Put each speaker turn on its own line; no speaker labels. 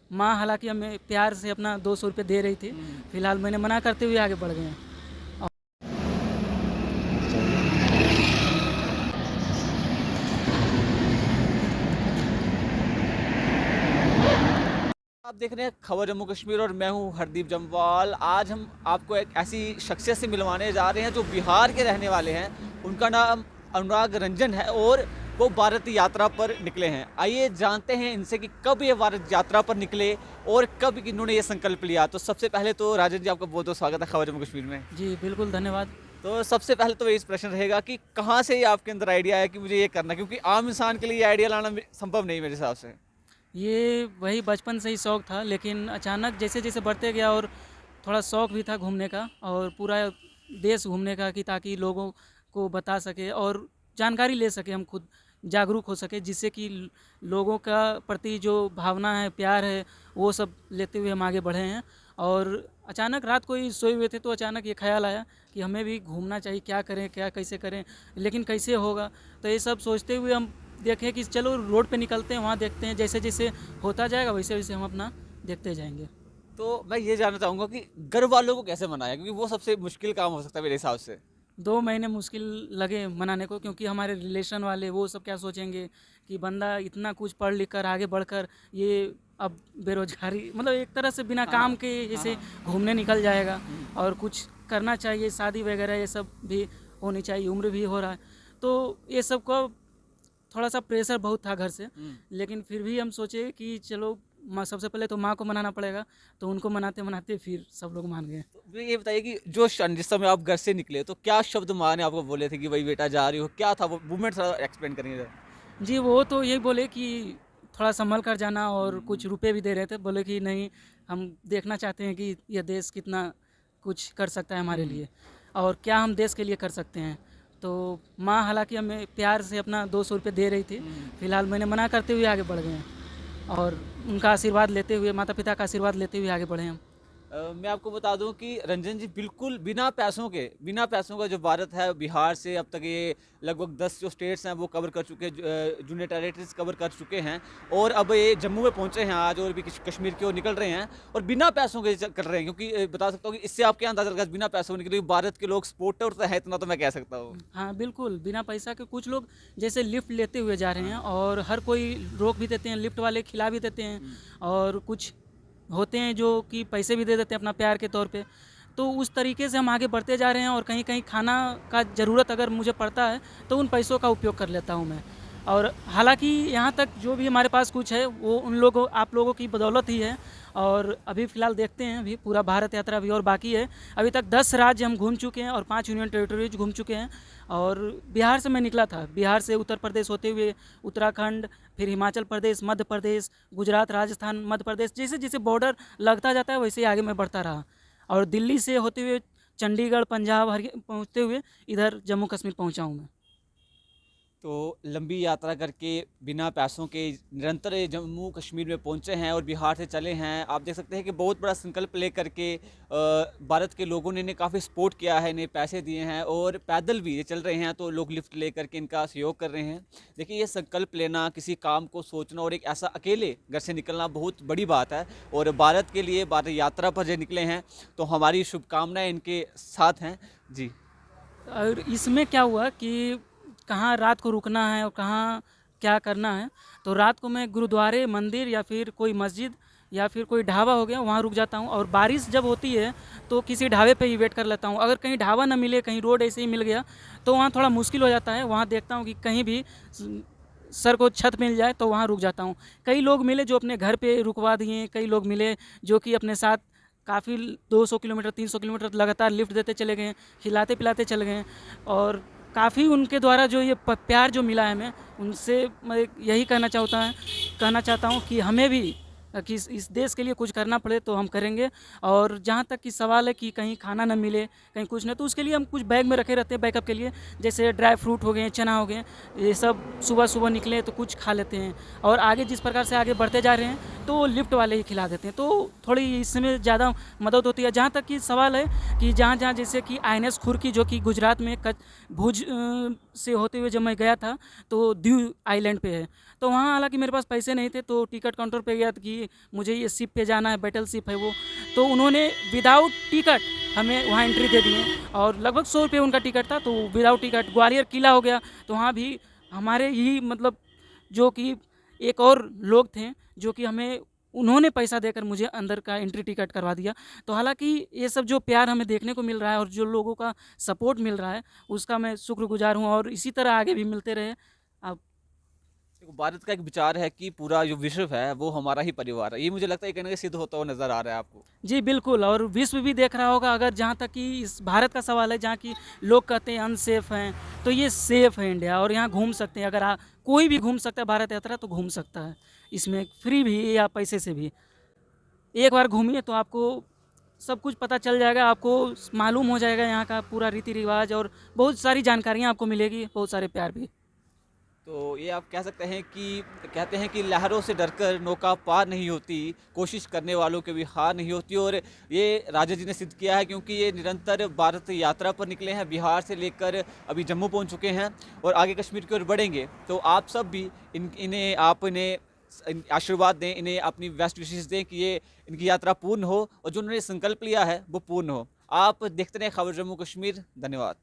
माँ हालांकि हमें प्यार से अपना 200 रुपये दे रही थी। फिलहाल मैंने मना करते हुए आगे बढ़ गए हैं।
आप देख रहे हैं खबर जम्मू कश्मीर और मैं हूं हरदीप जम्वाल। आज हम आपको एक ऐसी शख्सियत से मिलवाने जा रहे हैं जो बिहार के रहने वाले हैं। उनका नाम अनुराग रंजन है और वो भारत यात्रा पर निकले हैं। आइए जानते हैं इनसे कि कब ये भारत यात्रा पर निकले और कब इन्होंने ये संकल्प लिया। तो सबसे पहले तो राजन जी, आपका बहुत बहुत स्वागत है खबर जम्मू कश्मीर में।
जी बिल्कुल, धन्यवाद।
तो सबसे पहले तो यही प्रश्न रहेगा कि कहाँ से ये आपके अंदर आइडिया है कि मुझे ये करना है, क्योंकि आम इंसान के लिए ये आइडिया लाना संभव नहीं मेरे हिसाब से।
ये वही बचपन से ही शौक़ था, लेकिन अचानक जैसे जैसे बढ़ते गया और थोड़ा शौक़ भी था घूमने का और पूरा देश घूमने का, कि ताकि लोगों को बता सके और जानकारी ले सके, हम खुद जागरूक हो सके, जिससे कि लोगों का प्रति जो भावना है, प्यार है, वो सब लेते हुए हम आगे बढ़े हैं। और अचानक रात को ही सोए हुए थे तो अचानक ये ख्याल आया कि हमें भी घूमना चाहिए, क्या करें, क्या कैसे करें, लेकिन कैसे होगा। तो ये सब सोचते हुए हम देखें कि चलो रोड पे निकलते हैं, वहाँ देखते हैं, जैसे जैसे होता जाएगा वैसे वैसे हम अपना देखते जाएंगे।
तो मैं ये जानना चाहूँगा कि घर वालों को कैसे मनाया, क्योंकि वो सबसे मुश्किल काम हो सकता है मेरे हिसाब से।
2 महीने मुश्किल लगे मनाने को, क्योंकि हमारे रिलेशन वाले वो सब क्या सोचेंगे कि बंदा इतना कुछ पढ़ लिख कर आगे बढ़कर ये अब बेरोजगारी, मतलब एक तरह से बिना
हाँ,
काम
हाँ।
के
हाँ,
जैसे
हाँ।
घूमने निकल जाएगा।
हुँ।
और कुछ करना चाहिए, शादी वगैरह ये सब भी होनी चाहिए, उम्र भी हो रहा है। तो ये सब को थोड़ा सा प्रेशर बहुत था घर से,
हुँ।
लेकिन फिर भी हम सोचे कि चलो माँ, सबसे पहले तो माँ को मनाना पड़ेगा। तो उनको मनाते मनाते फिर सब लोग मान गए।
तो मुझे ये बताइए कि जो क्षण जिस समय आप घर से निकले तो क्या शब्द माँ ने आपको बोले थे कि भाई बेटा जा रही हो, क्या था वो मूवमेंट, थोड़ा एक्सप्लेन करेंगे ज़रा?
जी, वो तो यही बोले कि थोड़ा संभल कर जाना, और कुछ
हुँ।
रुपए भी दे रहे थे। बोले कि नहीं, हम देखना चाहते हैं कि यह देश कितना कुछ कर सकता है हमारे
हुँ।
लिए, और क्या हम देश के लिए कर सकते हैं। तो माँ हालांकि हमें प्यार से अपना 200 रुपये दे रही थी।
हुँ।
फिलहाल मैंने मना करते हुए आगे बढ़ गए हैं, और उनका आशीर्वाद लेते हुए, माता पिता का आशीर्वाद लेते हुए आगे बढ़े हम।
मैं आपको बता दूं कि रंजन जी बिल्कुल बिना पैसों का जो भारत है, बिहार से अब तक ये लगभग 10 जो स्टेट्स हैं वो कवर कर चुके हैं, यूनियन टेरिटरीज कवर कर चुके हैं। और अब ये जम्मू में पहुंचे हैं आज और भी कश्मीर की ओर निकल रहे हैं और बिना पैसों के कर रहे हैं, क्योंकि बता सकता हूँ कि इससे आप क्या अंदाजा लगा बिना पैसों के निकले, भारत के लोग सपोर्टर तो है इतना, तो मैं कह सकता हूँ।
हाँ बिल्कुल, बिना पैसा के कुछ लोग जैसे लिफ्ट लेते हुए जा रहे
हाँ।
हैं, और हर कोई रोक भी देते हैं, लिफ्ट वाले खिला भी देते हैं।
हम्म।
और कुछ होते हैं जो कि पैसे भी दे देते हैं अपना प्यार के तौर पे। तो उस तरीके से हम आगे बढ़ते जा रहे हैं, और कहीं कहीं खाना का ज़रूरत अगर मुझे पड़ता है तो उन पैसों का उपयोग कर लेता हूँ मैं। और हालांकि यहाँ तक जो भी हमारे पास कुछ है वो उन लोगों, आप लोगों की बदौलत ही है। और अभी फ़िलहाल देखते हैं, अभी पूरा भारत यात्रा अभी और बाकी है। अभी तक 10 राज्य हम घूम चुके हैं और 5 यूनियन टेरिटरीज घूम चुके हैं। और बिहार से मैं निकला था, बिहार से उत्तर प्रदेश होते हुए उत्तराखंड, फिर हिमाचल प्रदेश, मध्य प्रदेश, गुजरात, राजस्थान, मध्य प्रदेश, जैसे जैसे बॉर्डर लगता जाता है वैसे ही आगे मैं बढ़ता रहा। और दिल्ली से होते हुए चंडीगढ़, पंजाब, पहुँचते हुए इधर जम्मू कश्मीर पहुँचा हूँ मैं।
तो लंबी यात्रा करके बिना पैसों के निरंतर ये जम्मू कश्मीर में पहुंचे हैं और बिहार से चले हैं। आप देख सकते हैं कि बहुत बड़ा संकल्प लेकर के भारत के लोगों ने इन्हें काफ़ी सपोर्ट किया है, इन्हें पैसे दिए हैं और पैदल भी ये चल रहे हैं, तो लोग लिफ्ट ले करके इनका सहयोग कर रहे हैं। देखिए, ये संकल्प लेना, किसी काम को सोचना और एक ऐसा अकेले घर से निकलना बहुत बड़ी बात है। और भारत के लिए भारत यात्रा पर जो निकले हैं तो हमारी शुभकामनाएँ इनके साथ हैं जी।
और इसमें क्या हुआ कि कहाँ रात को रुकना है और कहाँ क्या करना है। तो रात को मैं गुरुद्वारे, मंदिर, या फिर कोई मस्जिद, या फिर कोई ढाबा हो गया, वहाँ रुक जाता हूँ। और बारिश जब होती है तो किसी ढाबे पे ही वेट कर लेता हूँ। अगर कहीं ढाबा ना मिले, कहीं रोड ऐसे ही मिल गया, तो वहाँ थोड़ा मुश्किल हो जाता है। वहाँ देखता हूँ कि कहीं भी सर को छत मिल जाए तो वहाँ रुक जाता हूँ। कई लोग मिले जो अपने घर पे रुकवा दिए, कई लोग मिले जो कि अपने साथ काफ़ी 200 किलोमीटर, 300 किलोमीटर लगातार लिफ्ट देते चले गए, खिलाते पिलाते चले गए। और काफ़ी उनके द्वारा जो ये प्यार जो मिला है हमें, उनसे मैं यही कहना चाहता हूँ कि हमें भी कि इस देश के लिए कुछ करना पड़े तो हम करेंगे। और जहाँ तक कि सवाल है कि कहीं खाना ना मिले, कहीं कुछ ना, तो उसके लिए हम कुछ बैग में रखे रहते हैं बैकअप के लिए। जैसे ड्राई फ्रूट हो गए, चना हो गए, ये सब सुबह सुबह निकले तो कुछ खा लेते हैं। और आगे जिस प्रकार से आगे बढ़ते जा रहे हैं तो लिफ्ट वाले ही खिला देते हैं, तो थोड़ी इसमें ज़्यादा मदद होती है। जहाँ तक कि सवाल है कि जहाँ जहाँ जैसे कि INS खुर्की, जो कि गुजरात में भुज से होते हुए जब मैं गया था तो दीव आइलैंड पे है। तो वहाँ हालांकि मेरे पास पैसे नहीं थे, तो टिकट काउंटर पे गया कि कि मुझे ये शिप पे जाना है, बैटल शिप है वो, तो उन्होंने विदाउट टिकट हमें वहाँ एंट्री दे दिए और लगभग 100 रुपये उनका टिकट था, तो विदाउट टिकट ग्वालियर किला हो गया, तो वहाँ भी हमारे ही मतलब जो कि एक और लोग थे जो कि हमें उन्होंने पैसा देकर मुझे अंदर का एंट्री टिकट करवा दिया। तो हालांकि ये सब जो प्यार हमें देखने को मिल रहा है और जो लोगों का सपोर्ट मिल रहा है उसका मैं शुक्रगुजार हूँ और इसी तरह आगे भी मिलते रहे। अब
देखो, भारत का एक विचार है कि पूरा जो विश्व है वो हमारा ही परिवार है। ये मुझे लगता है कहीं ना कहीं सिद्ध होता हुआ नजर आ रहा है आपको।
जी बिल्कुल, और विश्व भी देख रहा होगा। अगर जहाँ तक कि इस भारत का सवाल है, जहाँ की लोग कहते हैं अनसेफ हैं, तो ये सेफ़ है इंडिया और यहाँ घूम सकते हैं। अगर कोई भी घूम सकता है भारत यात्रा, तो घूम सकता है इसमें, फ्री भी या पैसे से भी। एक बार घूमिए तो आपको सब कुछ पता चल जाएगा, आपको मालूम हो जाएगा यहाँ का पूरा रीति रिवाज और बहुत सारी जानकारियाँ आपको मिलेगी, बहुत सारे प्यार भी।
तो ये आप कह सकते हैं कि कहते हैं कि लहरों से डरकर नौका पार नहीं होती, कोशिश करने वालों की भी हार नहीं होती। और ये राजा जी ने सिद्ध किया है, क्योंकि ये निरंतर भारत यात्रा पर निकले हैं, बिहार से लेकर अभी जम्मू पहुंच चुके हैं और आगे कश्मीर की ओर बढ़ेंगे। तो आप सब भी इन्हें आशीर्वाद दें, इन्हें अपनी बेस्ट विशेष दें कि ये इनकी यात्रा पूर्ण हो और जो उन्होंने संकल्प लिया है वो पूर्ण हो। आप देखते रहें खबर जम्मू कश्मीर। धन्यवाद।